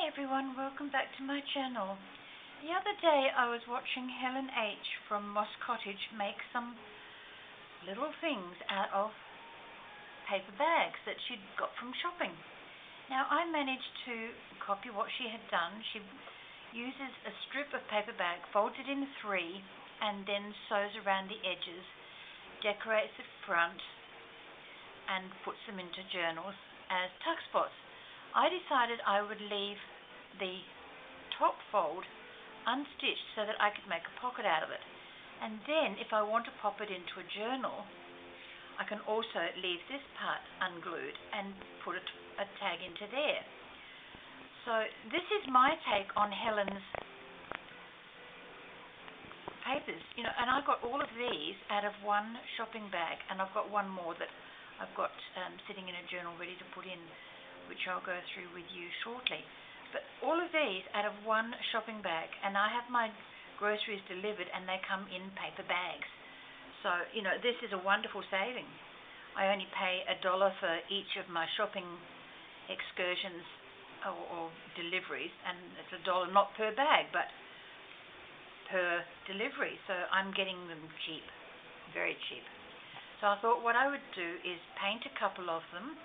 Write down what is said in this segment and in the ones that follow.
Everyone, welcome back to my channel. The other day I was watching Helen H from Moss Cottage make some little things out of paper bags that she'd got from shopping. Now I managed to copy what she had done. She uses a strip of paper bag, folds it in three, and then sews around the edges, decorates the front, and puts them into journals as tuck spots. I decided I would leave the top fold unstitched so that I could make a pocket out of it. And then if I want to pop it into a journal, I can also leave this part unglued and put a tag into there. So this is my take on Helen's papers, and I got all of these out of one shopping bag, and I've got one more that I've got sitting in a journal ready to put in, which I'll go through with you shortly. But all of these out of one shopping bag, and I have my groceries delivered and they come in paper bags. So, this is a wonderful saving. I only pay $1 for each of my shopping excursions or deliveries, and it's $1 not per bag, but per delivery. So I'm getting them cheap, very cheap. So I thought what I would do is paint a couple of them.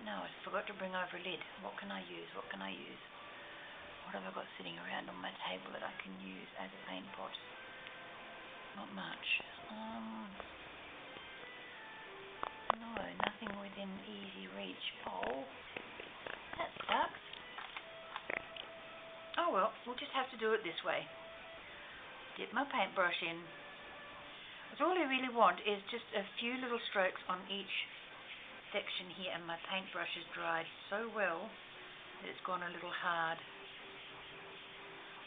No, I forgot to bring over a lid. What can I use? What have I got sitting around on my table that I can use as a paint pot? Not much. No, nothing within easy reach. Oh, that sucks. Oh well, we'll just have to do it this way. Dip my paintbrush in. That's all I really want is just a few little strokes on each section here, and my paintbrush has dried so well that it's gone a little hard.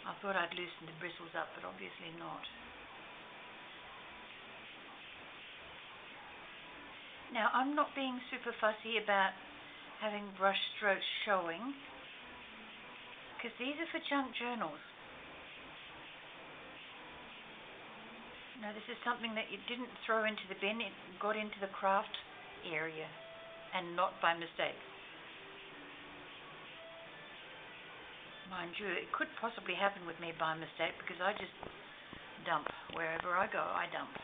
I thought I'd loosen the bristles up, but obviously not. Now I'm not being super fussy about having brush strokes showing, because these are for junk journals. Now this is something that you didn't throw into the bin, it got into the craft area, and not by mistake. Mind you, it could possibly happen with me by mistake, because I just dump. Wherever I go, I dump.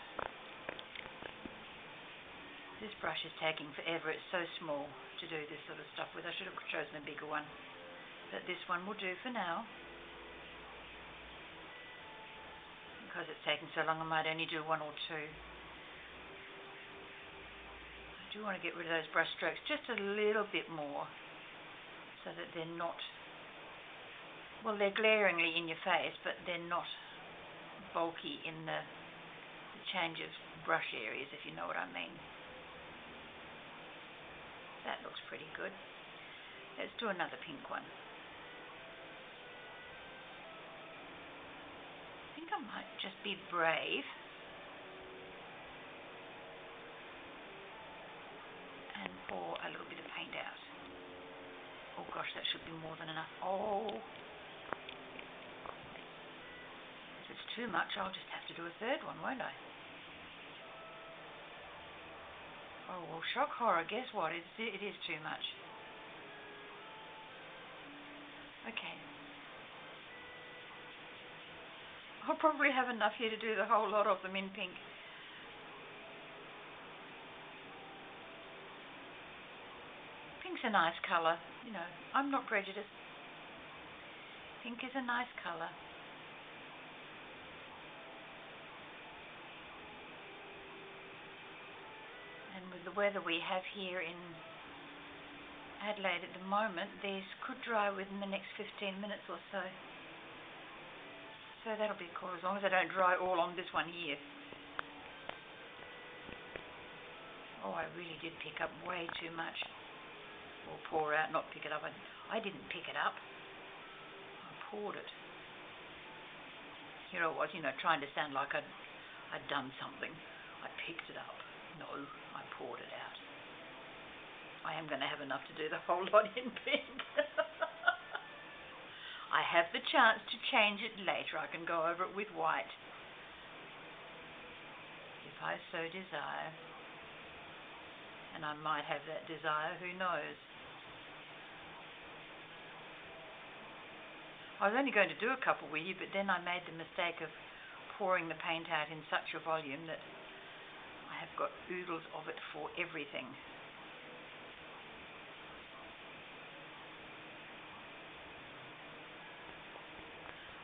This brush is taking forever. It's so small to do this sort of stuff with. I should have chosen a bigger one. But this one will do for now. Because it's taking so long, I might only do one or two. I do want to get rid of those brush strokes just a little bit more, so that they're not, well, they're glaringly in your face, but they're not bulky in the change of brush areas, if you know what I mean. That looks pretty good. Let's do another pink one. I think I might just be brave and pour a little bit of paint out. Oh gosh, that should be more than enough. Oh, if it's too much, I'll just have to do a third one, won't I? Oh well, shock horror, guess what? It is too much. Okay. I'll probably have enough here to do the whole lot of them in pink. Pink's a nice colour, I'm not prejudiced. Pink is a nice colour. And with the weather we have here in Adelaide at the moment, these could dry within the next 15 minutes or so. So that'll be cool, as long as I don't dry all on this one here. Oh, I really did pick up way too much. Or pour out, not pick it up. I didn't pick it up. I poured it. Here I was, trying to sound like I'd done something. I picked it up. No, I poured it out. I am going to have enough to do the whole lot in pink. I have the chance to change it later. I can go over it with white, if I so desire. And I might have that desire, who knows. I was only going to do a couple with you, but then I made the mistake of pouring the paint out in such a volume that I have got oodles of it for everything.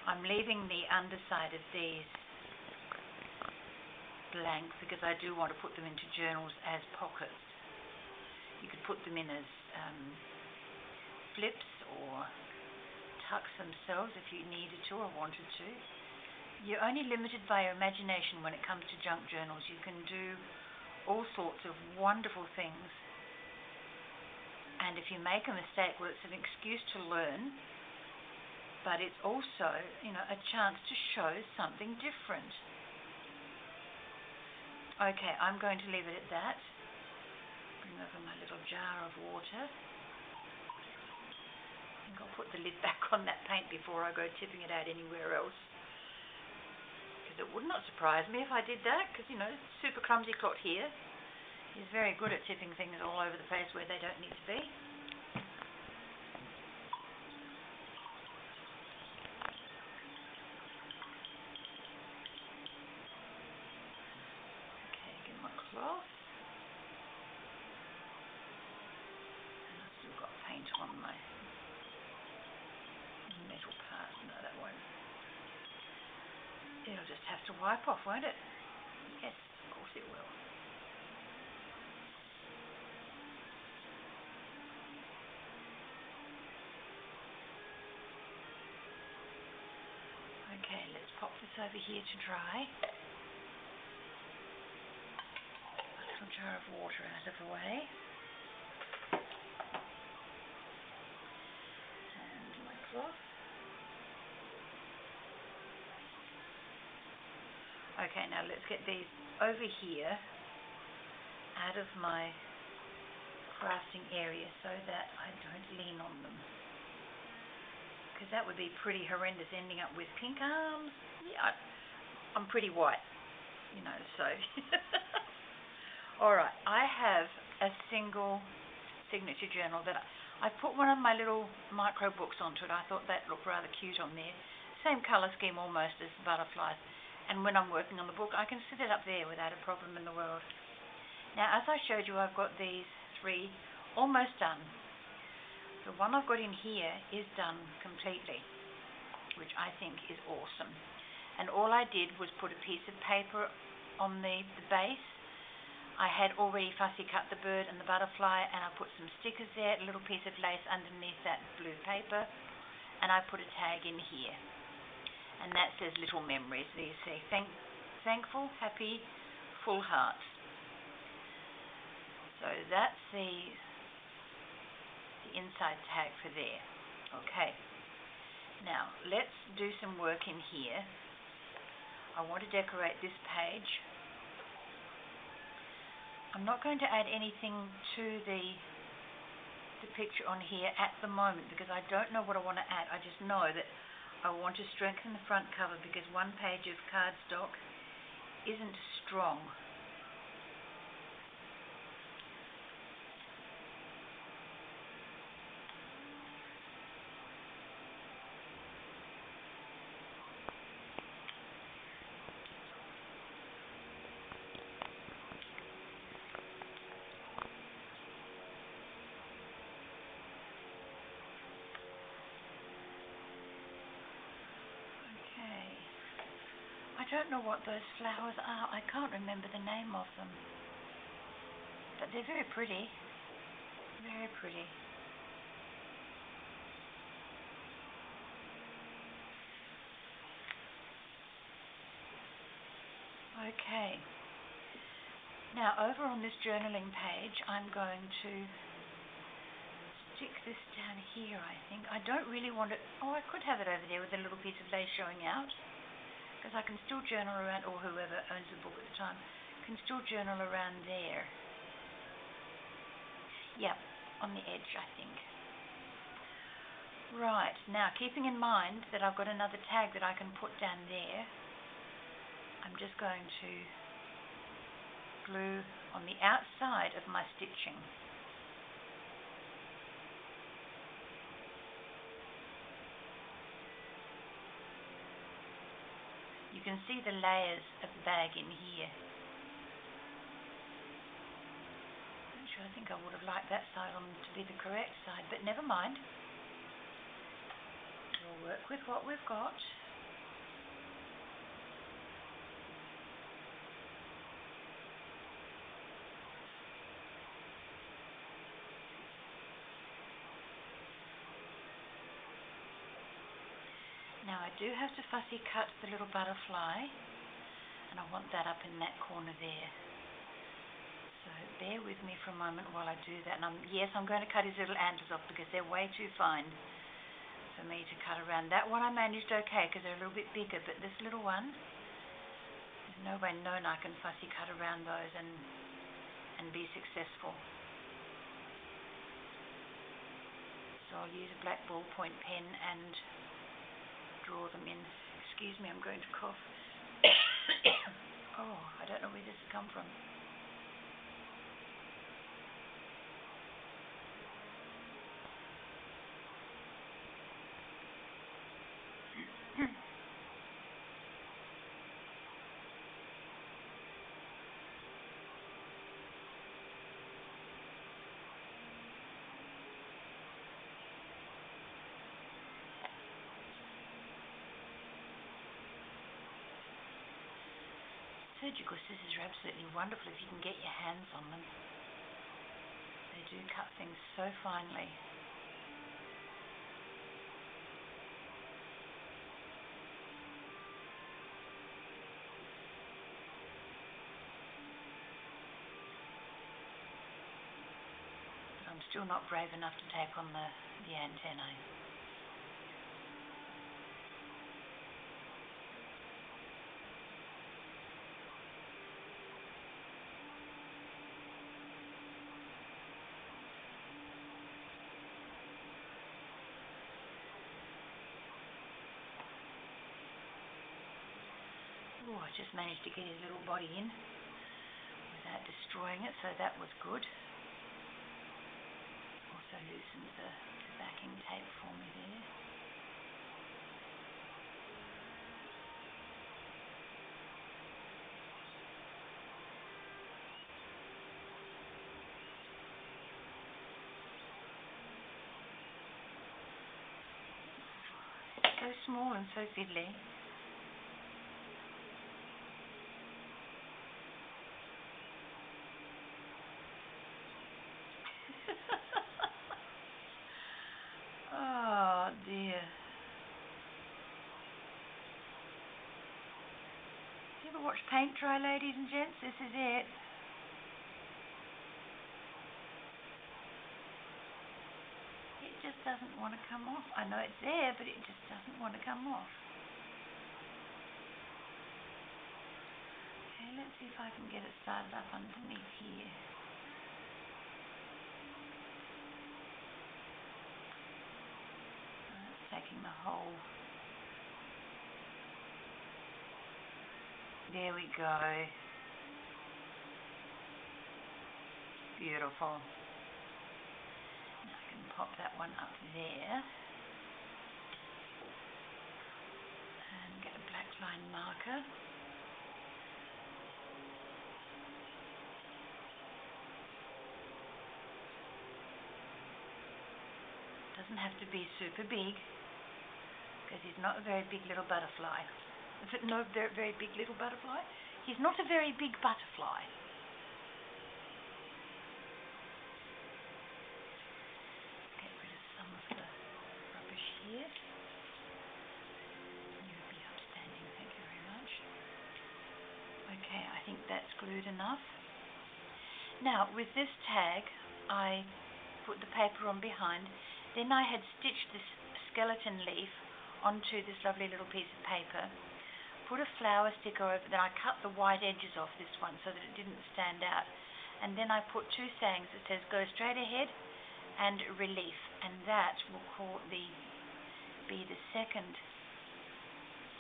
I'm leaving the underside of these blank because I do want to put them into journals as pockets. You could put them in as flips or tucks themselves if you needed to or wanted to. You're only limited by your imagination when it comes to junk journals. You can do all sorts of wonderful things, and if you make a mistake, well, it's an excuse to learn, but it's also, a chance to show something different. Okay, I'm going to leave it at that. Bring over my little jar of water. I think I'll put the lid back on that paint before I go tipping it out anywhere else. Because it would not surprise me if I did that, because, super clumsy clot here is very good at tipping things all over the place where they don't need to be. Okay, get my cloth. And I've still got paint on my metal part. No, that won't. It'll just have to wipe off, won't it? Yes, of course it will. Okay, let's pop this over here to dry. A little jar of water out of the way. And my cloth. Okay, now let's get these over here out of my crafting area so that I don't lean on them. Because that would be pretty horrendous ending up with pink arms. Yeah, I'm pretty white, so. Alright, I have a single signature journal that I put one of my little micro books onto it. I thought that looked rather cute on there. Same colour scheme almost as the butterflies. And when I'm working on the book, I can sit it up there without a problem in the world. Now, as I showed you, I've got these 3 almost done. The one I've got in here is done completely, which I think is awesome. And all I did was put a piece of paper on the base. I had already fussy cut the bird and the butterfly, and I put some stickers there, a little piece of lace underneath that blue paper, and I put a tag in here. And that says Little Memories. There you see, thankful, happy, full hearts. So that's the inside tag for there. Okay. Now, let's do some work in here. I want to decorate this page. I'm not going to add anything to the picture on here at the moment because I don't know what I want to add. I just know that I want to strengthen the front cover because one page of cardstock isn't strong. I don't know what those flowers are. I can't remember the name of them. But they're very pretty. Very pretty. Okay. Now over on this journaling page, I'm going to stick this down here, I think. I don't really want it. Oh, I could have it over there with a little piece of lace showing out. Because I can still journal around, or whoever owns the book at the time, can still journal around there. Yep, on the edge, I think. Right, now keeping in mind that I've got another tag that I can put down there, I'm just going to glue on the outside of my stitching. can see the layers of bag in here. Actually, I think I would have liked that side on to be the correct side, but never mind. We'll work with what we've got. Now I do have to fussy cut the little butterfly, and I want that up in that corner there. So bear with me for a moment while I do that. And yes, I'm going to cut his little antlers off because they're way too fine for me to cut around. That one I managed okay because they're a little bit bigger, but this little one, there's no way known I can fussy cut around those and be successful. So I'll use a black ballpoint pen and draw them in. Excuse me, I'm going to cough. Oh, I don't know where this has come from. Surgical scissors are absolutely wonderful if you can get your hands on them. They do cut things so finely. But I'm still not brave enough to tape on the antennae. Oh, I just managed to get his little body in without destroying it, so that was good. Also loosened the backing tape for me there. So small and so fiddly. Oh dear. You ever watch paint dry, ladies and gents? This is it. It just doesn't want to come off. I know it's there, but it just doesn't want to come off. Okay, let's see if I can get it started up underneath here. Taking the whole. There we go. Beautiful. Now I can pop that one up there and get a black line marker. Doesn't have to be super big, because he's not a very big little butterfly. No, very big little butterfly. He's not a very big butterfly. Get rid of some of the rubbish here. You would be upstanding, thank you very much. Okay, I think that's glued enough. Now, with this tag, I put the paper on behind. Then I had stitched this skeleton leaf onto this lovely little piece of paper, put a flower sticker over, then I cut the white edges off this one so that it didn't stand out, and then I put two sayings that says go straight ahead and relief, and that will be the second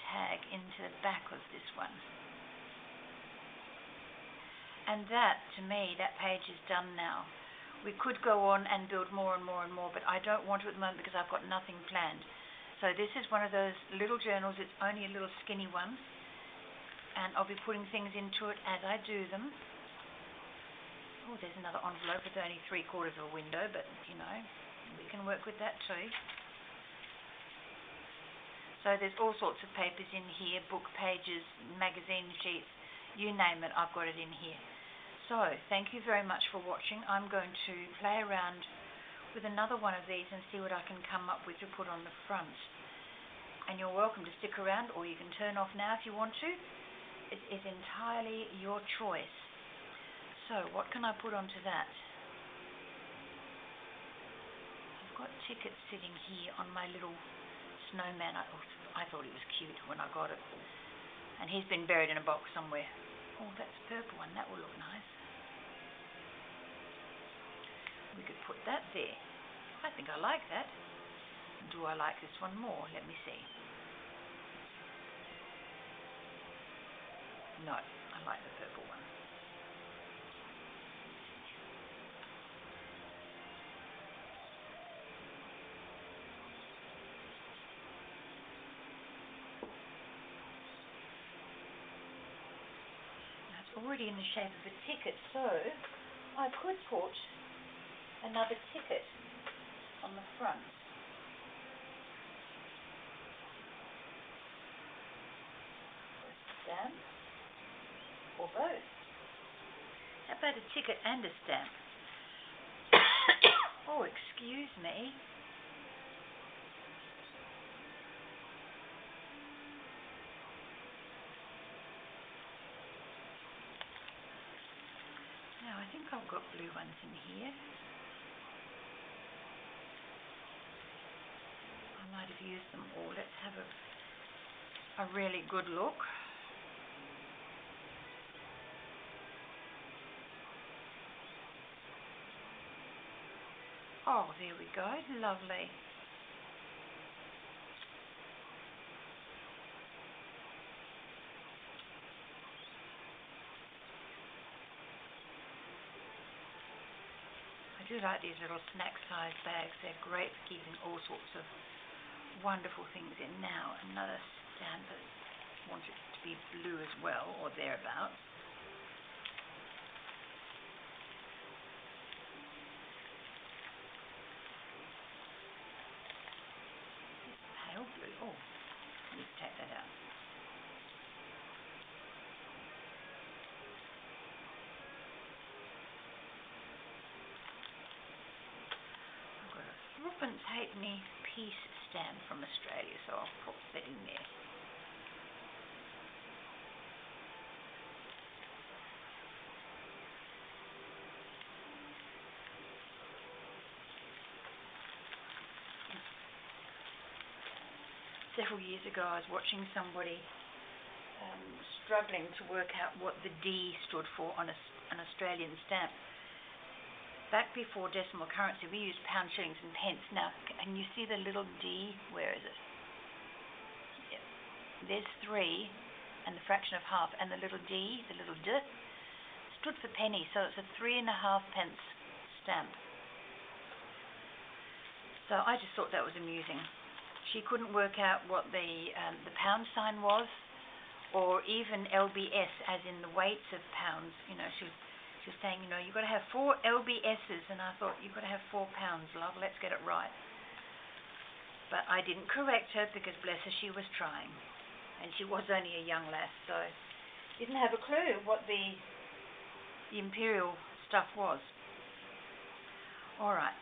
tag into the back of this one. And that, to me, that page is done now. We could go on and build more and more and more, but I don't want to at the moment because I've got nothing planned. So this is one of those little journals. It's only a little skinny one. and I'll be putting things into it as I do them. Oh, there's another envelope with only 3/4 of a window, but you know, we can work with that too. So there's all sorts of papers in here, book pages, magazine sheets, you name it, I've got it in here. So thank you very much for watching. I'm going to play around with another one of these and see what I can come up with to put on the front. And you're welcome to stick around, or you can turn off now if you want to. It is entirely your choice. So what can I put onto that? I've got tickets sitting here on my little snowman. I thought he was cute when I got it. And he's been buried in a box somewhere. Oh, that's a purple one. That will look nice. We could put that there. I think I like that. Do I like this one more? Let me see. No, I like the purple one. Now it's already in the shape of a ticket, so I could put another ticket on the front. A stamp, or both. How about a ticket and a stamp? Oh, excuse me. Now, I think I've got blue ones in here. I might have used them all. Let's have a really good look. Oh, there we go. Lovely. I do like these little snack-sized bags. They're great for keeping all sorts of wonderful things in. Now, another stamp. I want it to be blue as well, or thereabouts. Pale blue. Oh, let's take that out. I've got a threepence halfpenny piece stamp from Australia, so I'll put that in there. Several years ago, I was watching somebody struggling to work out what the D stood for on an Australian stamp. Back before decimal currency, we used pounds, shillings, and pence. Now, can you see the little D? Where is it? Yep. There's 3, and the fraction of half, and the little D, the little D, stood for penny, so it's a 3.5 pence stamp. So I just thought that was amusing. She couldn't work out what the pound sign was, or even LBS, as in the weights of pounds. You know, she was saying, you know, you've got to have 4 LBSs, and I thought, you've got to have 4 pounds, love, let's get it right. But I didn't correct her because, bless her, she was trying. And she was only a young lass, so didn't have a clue what the imperial stuff was. All right,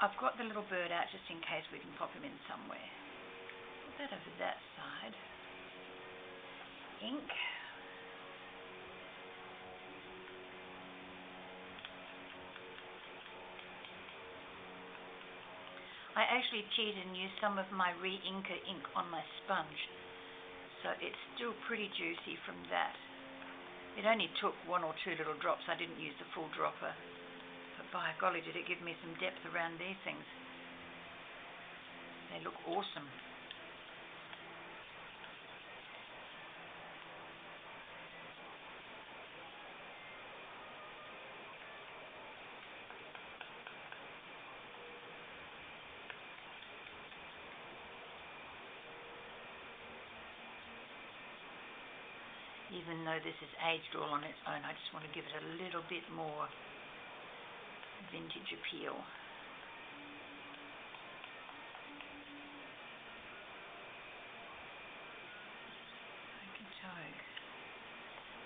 I've got the little bird out just in case we can pop him in somewhere. Put that over that side. Ink. I actually cheated and used some of my Re-Inker ink on my sponge, so it's still pretty juicy from that. It only took 1 or 2 little drops. I didn't use the full dropper, but by golly did it give me some depth around these things. They look awesome. Even though this is aged all on its own, I just want to give it a little bit more vintage appeal. Okey-doke.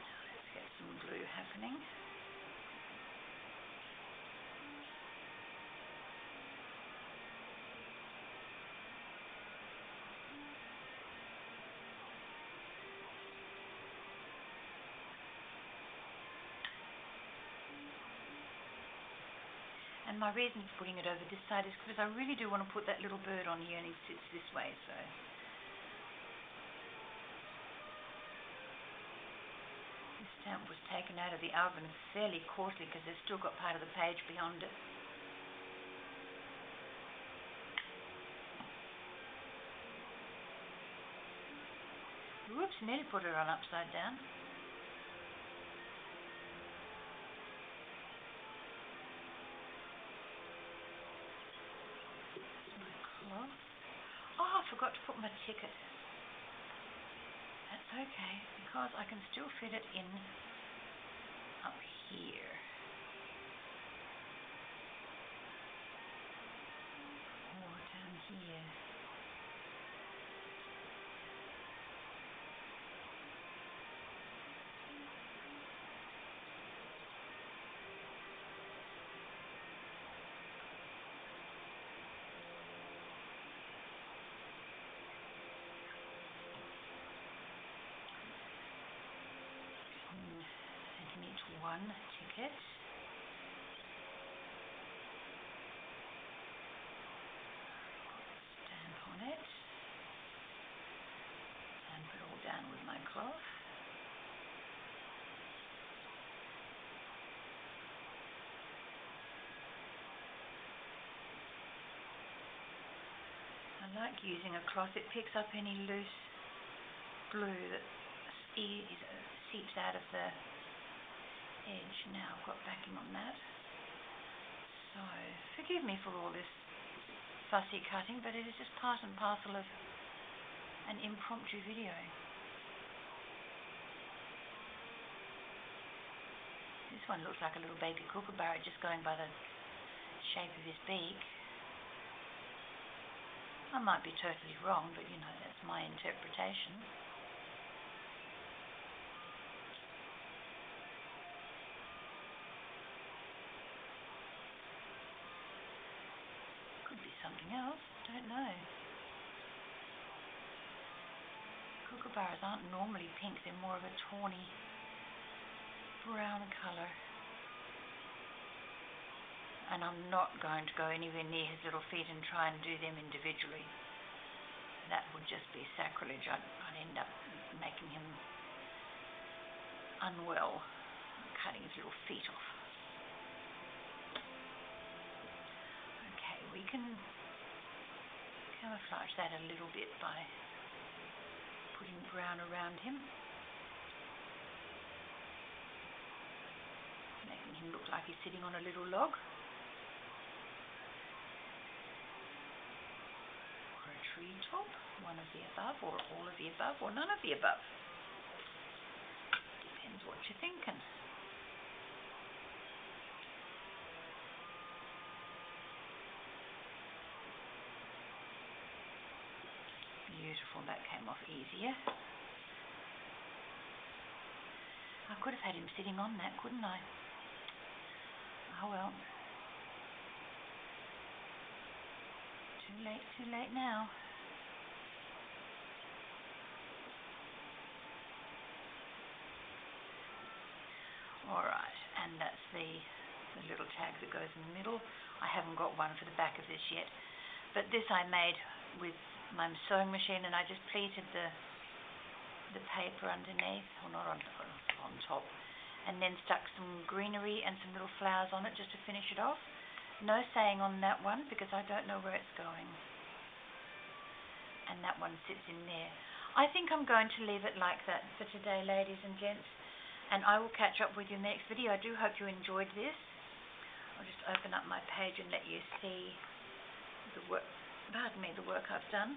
Now let's get some blue happening. And my reason for putting it over this side is because I really do want to put that little bird on here, and he sits this way, so. This stamp was taken out of the oven fairly coarsely because they've still got part of the page beyond it. Whoops, nearly put it on upside down. Oh, I forgot to put my ticket. That's okay, because I can still fit it in up here. Or down here. One ticket. Stamp on it. And put it all down with my cloth. I like using a cloth. It picks up any loose glue that seeps out of the edge. Now I've got backing on that, so forgive me for all this fussy cutting, but it is just part and parcel of an impromptu video. This one looks like a little baby kookaburra, just going by the shape of his beak. I might be totally wrong, but you know, that's my interpretation. Something else, don't know. Kookaburras aren't normally pink, they're more of a tawny brown colour. And I'm not going to go anywhere near his little feet and try and do them individually. That would just be sacrilege. I'd end up making him unwell, cutting his little feet off. We can camouflage that a little bit by putting brown around him, making him look like he's sitting on a little log, or a tree top, one of the above, or all of the above, or none of the above. Depends what you're thinking. Beautiful, that came off easier. I could have had him sitting on that, couldn't I? Oh well. Too late now. Alright, and that's the little tag that goes in the middle. I haven't got one for the back of this yet, but this I made with my sewing machine, and I just pleated the paper underneath, or not on top, and then stuck some greenery and some little flowers on it just to finish it off. No saying on that one because I don't know where it's going, and that one sits in there. I think I'm going to leave it like that for today, ladies and gents, and I will catch up with you in the next video. I do hope you enjoyed this. I'll just open up my page and let you see the work. Pardon me, the work I've done.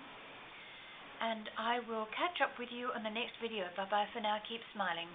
and I will catch up with you on the next video. Bye bye for now. Keep smiling.